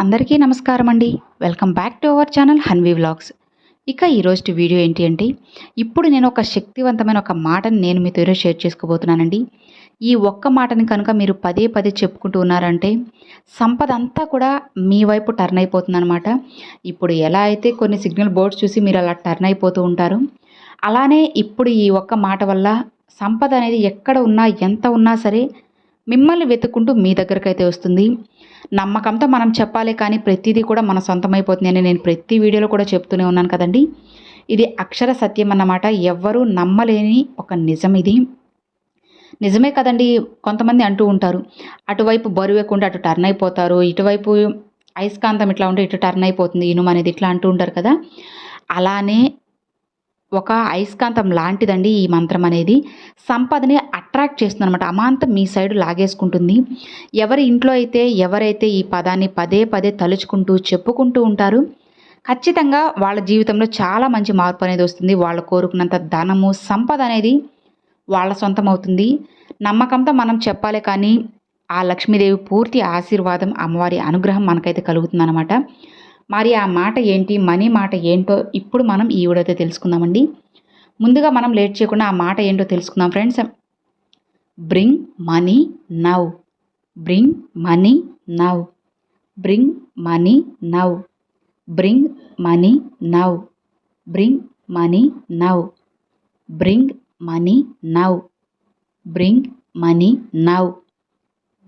అందరికీ నమస్కారం అండి. Welcome back to our channel Hanvi vlogs. ఇక ఈరోజు వీడియో ఏంటి అంటే, ఇప్పుడు నేను ఒక శక్తివంతమైన ఒక మాటని నేను మీతో ఈరోజు షేర్ చేసుకోబోతున్నానండి. ఈ ఒక్క మాటని కనుక మీరు పదే పదే చెప్పుకుంటూ ఉన్నారంటే సంపద అంతా కూడా మీ వైపు టర్న్ అయిపోతుందన్నమాట. ఇప్పుడు ఎలా అయితే కొన్ని సిగ్నల్ బోర్డ్స్ చూసి మీరు అలా టర్న్ అయిపోతూ ఉంటారు, అలానే ఇప్పుడు ఈ ఒక్క మాట వల్ల సంపద అనేది ఎక్కడ ఉన్నా ఎంత ఉన్నా సరే మిమ్మల్ని వెతుక్కుంటూ మీ దగ్గరకైతే వస్తుంది. నమ్మకంతో మనం చెప్పాలి కానీ ప్రతిదీ కూడా మన సొంతమైపోతుంది అని నేను ప్రతి వీడియోలో కూడా చెప్తూనే ఉన్నాను కదండి. ఇది అక్షర సత్యం అన్నమాట. ఎవ్వరూ నమ్మలేని ఒక నిజం ఇది. నిజమే కదండి. కొంతమంది అంటూ ఉంటారు, అటువైపు బరువు ఎక్కువ ఉంటే అటు టర్న్ అయిపోతారు, ఇటువైపు అయస్కాంతం ఇట్లా ఉంటే ఇటు టర్న్ అయిపోతుంది ఇనుము అనేది, ఇట్లా అంటూ ఉంటారు కదా. అలానే ఒక అయస్కాంతం లాంటిదండి ఈ మంత్రం అనేది. సంపదని అట్రాక్ట్ చేస్తుందనమాట. అమాంతం మీ సైడ్ లాగేసుకుంటుంది. ఎవరి ఇంట్లో అయితే ఎవరైతే ఈ పదాన్ని పదే పదే తలుచుకుంటూ చెప్పుకుంటూ ఉంటారు, ఖచ్చితంగా వాళ్ళ జీవితంలో చాలా మంచి మార్పు అనేది వస్తుంది. వాళ్ళు కోరుకున్నంత ధనము సంపద అనేది వాళ్ళ సొంతం అవుతుంది. నమ్మకంతో మనం చెప్పాలి కానీ ఆ లక్ష్మీదేవి పూర్తి ఆశీర్వాదం, అమ్మవారి అనుగ్రహం మనకైతే కలుగుతుందన్నమాట. మరి ఆ మాట ఏంటి, మనీ మాట ఏంటో ఇప్పుడు మనం ఈ వీడియోతో తెలుసుకుందామండి. ముందుగా మనం లేట్ చేయకుండా ఆ మాట ఏంటో తెలుసుకుందాం friends. Bring money now, bring money now, bring money now, bring money now, bring money now, bring money now, bring money now,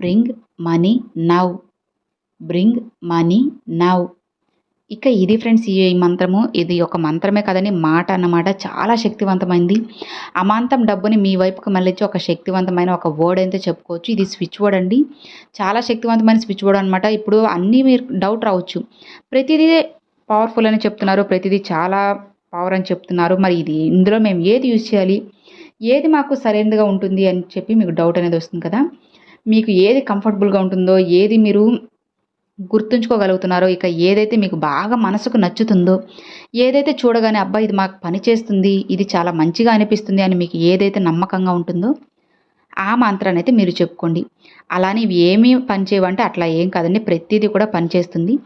bring money now, bring money now. ఇక ఇది ఫ్రెండ్స్ ఈ మంత్రము. ఇది ఒక మంత్రమే కదండి, మాట అన్నమాట. చాలా శక్తివంతమైంది. అమాంతం డబ్బుని మీ వైపుకి మళ్ళించి ఒక శక్తివంతమైన ఒక వర్డ్ అయితే చెప్పుకోవచ్చు. ఇది స్విచ్ వర్డ్ అండి. చాలా శక్తివంతమైన స్విచ్ వర్డ్ అనమాట. ఇప్పుడు అన్నీ మీరు డౌట్ రావచ్చు, ప్రతిదీ పవర్ఫుల్ అని చెప్తున్నారు, ప్రతిదీ చాలా పవర్ అని చెప్తున్నారు, మరి ఇది ఇందులో మేము ఏది యూజ్ చేయాలి, ఏది మాకు సరైనదిగా ఉంటుంది అని చెప్పి మీకు డౌట్ అనేది వస్తుంది కదా. మీకు ఏది కంఫర్టబుల్గా ఉంటుందో, ఏది మీరు గుర్తుంచుకోగలుగుతున్నారో, ఇక ఏదైతే మీకు బాగా మనసుకు నచ్చుతుందో, ఏదైతే చూడగానే అబ్బా ఇది మాకు పని చేస్తుంది, ఇది చాలా మంచిగా అనిపిస్తుంది అని మీకు ఏదైతే నమ్మకంగా ఉంటుందో ఆ మంత్రాన్ని అయితే మీరు చెప్పుకోండి. అలానే ఇవి ఏమీ పనిచేయవంటే అట్లా ఏం కాదండి, ప్రతిదీ కూడా పనిచేస్తుంది.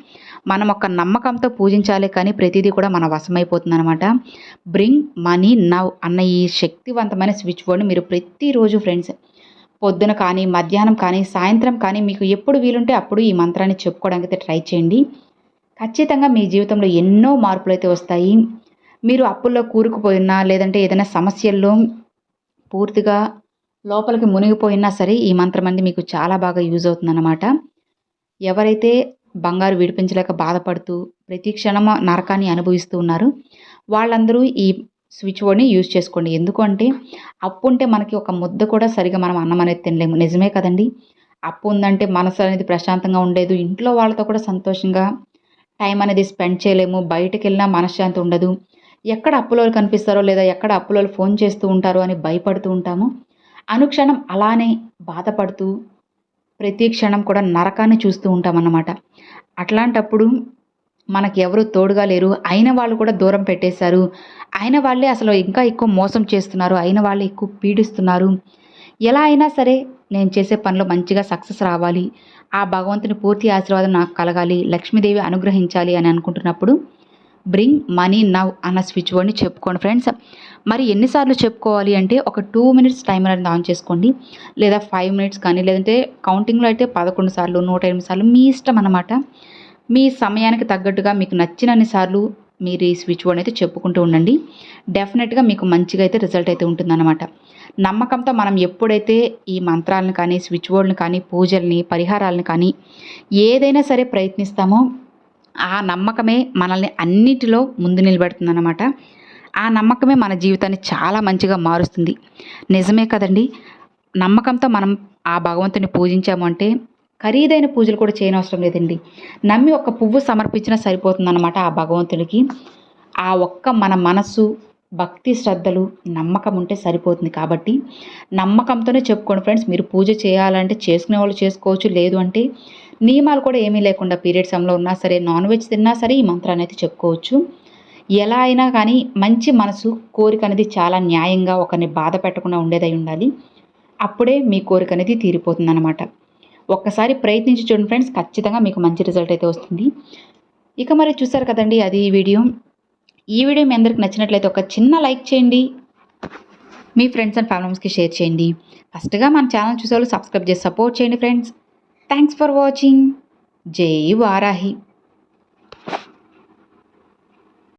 మనం ఒక నమ్మకంతో పూజించాలి కానీ ప్రతిదీ కూడా మన వశమైపోతుంది అనమాట. బ్రింగ్ మనీ నవ్ అన్న ఈ శక్తివంతమైన స్విచ్ బోర్డ్ని మీరు ప్రతిరోజు ఫ్రెండ్స్ పొద్దున కానీ, మధ్యాహ్నం కానీ, సాయంత్రం కానీ మీకు ఎప్పుడు వీలుంటే అప్పుడు ఈ మంత్రాన్ని చెప్పుకోవడానికి అయితే ట్రై చేయండి. ఖచ్చితంగా మీ జీవితంలో ఎన్నో మార్పులైతే వస్తాయి. మీరు అప్పుల్లో కూరుకుపోయినా, లేదంటే ఏదైనా సమస్యల్లో పూర్తిగా లోపలికి మునిగిపోయినా సరే ఈ మంత్రం అనేది మీకు చాలా బాగా యూజ్ అవుతుందన్నమాట. ఎవరైతే బంగారు విడిపించలేక బాధపడుతూ ప్రతి క్షణం నరకాన్ని అనుభవిస్తూ ఉన్నారు, వాళ్ళందరూ ఈ స్విచ్ బోర్డ్ని యూజ్ చేసుకోండి. ఎందుకు అంటే అప్పు ఉంటే మనకి ఒక ముద్ద కూడా సరిగా మనం అన్నం అనేది తినలేము. నిజమే కదండి. అప్పు ఉందంటే మనసు అనేది ప్రశాంతంగా ఉండేదు. ఇంట్లో వాళ్ళతో కూడా సంతోషంగా టైం అనేది స్పెండ్ చేయలేము. బయటకు వెళ్ళినా మనశ్శాంతి ఉండదు. ఎక్కడ అప్పులోళ్ళు కనిపిస్తారో, లేదా ఎక్కడ అప్పులోళ్ళు ఫోన్ చేస్తూ ఉంటారో అని భయపడుతూ ఉంటాము. అనుక్షణం అలానే బాధపడుతూ ప్రతి క్షణం కూడా నరకాన్ని చూస్తూ ఉంటామన్నమాట. అట్లాంటప్పుడు మనకి ఎవరు తోడుగా లేరు, అయిన వాళ్ళు కూడా దూరం పెట్టేశారు, అయిన వాళ్ళే అసలు ఇంకా ఎక్కువ మోసం చేస్తున్నారు, అయిన వాళ్ళే ఎక్కువ పీడిస్తున్నారు, ఎలా అయినా సరే నేను చేసే పనిలో మంచిగా సక్సెస్ రావాలి, ఆ భగవంతుని పూర్తి ఆశీర్వాదం నాకు కలగాలి, లక్ష్మీదేవి అనుగ్రహించాలి అని అనుకుంటున్నప్పుడు బ్రింగ్ మనీ నవ్ అన్న స్విచ్ బోర్డ్ని చెప్పుకోండి ఫ్రెండ్స్. మరి ఎన్నిసార్లు చెప్పుకోవాలి అంటే ఒక 2 మినిట్స్ టైమర్ అనేది ఆన్ చేసుకోండి, లేదా 5 మినిట్స్ కానీ, లేదంటే కౌంటింగ్లో అయితే 11 సార్లు, 108 సార్లు మీ ఇష్టం అన్నమాట. మీ సమయానికి తగ్గట్టుగా మీకు నచ్చినన్ని సార్లు మీరు ఈ స్విచ్ బోర్డ్ అయితే చెప్పుకుంటూ ఉండండి. డెఫినెట్గా మీకు మంచిగా అయితే రిజల్ట్ అయితే ఉంటుందన్నమాట. నమ్మకంతో మనం ఎప్పుడైతే ఈ మంత్రాలను కానీ, స్విచ్ బోర్డులను కానీ, పూజల్ని, పరిహారాలను కానీ ఏదైనా సరే ప్రయత్నిస్తామో ఆ నమ్మకమే మనల్ని అన్నిటిలో ముందు నిలబెడుతుందన్నమాట. ఆ నమ్మకమే మన జీవితాన్ని చాలా మంచిగా మారుస్తుంది. నిజమే కదండి. నమ్మకంతో మనం ఆ భగవంతుని పూజించాము అంటే ఖరీదైన పూజలు కూడా చేయనవసరం లేదండి. నమ్మి ఒక పువ్వు సమర్పించినా సరిపోతుందన్నమాట ఆ భగవంతుడికి. ఆ ఒక్క మన మనసు, భక్తి శ్రద్ధలు, నమ్మకం ఉంటే సరిపోతుంది. కాబట్టి నమ్మకంతోనే చెప్పుకోండి ఫ్రెండ్స్. మీరు పూజ చేయాలంటే చేసుకునే వాళ్ళు చేసుకోవచ్చు, లేదు అంటే నియమాలు కూడా ఏమీ లేకుండా పీరియడ్ సమయంలో ఉన్నా సరే, నాన్ వెజ్ తిన్నా సరే ఈ మంత్రాన్ని అయితే చెప్పుకోవచ్చు. ఎలా అయినా కానీ మంచి మనసు, కోరిక అనేది చాలా న్యాయంగా ఒకరిని బాధ పెట్టకుండా ఉండేదై ఉండాలి. అప్పుడే మీ కోరిక అనేది తీరిపోతుందన్నమాట. ఒక్కసారి ప్రయత్నించి చూడండి ఫ్రెండ్స్, ఖచ్చితంగా మీకు మంచి రిజల్ట్ అయితే వస్తుంది. ఇక మరి చూసారు కదండి, అది ఈ వీడియో మీ అందరికి నచ్చినట్లయితే ఒక చిన్న లైక్ చేయండి, మీ ఫ్రెండ్స్ అండ్ ఫ్యామిలీ మెంబర్స్కి షేర్ చేయండి. ఫస్ట్గా మన ఛానల్ చూసేవాళ్ళు సబ్స్క్రైబ్ చేసి సపోర్ట్ చేయండి ఫ్రెండ్స్. Thanks for watching. జై వారాహి.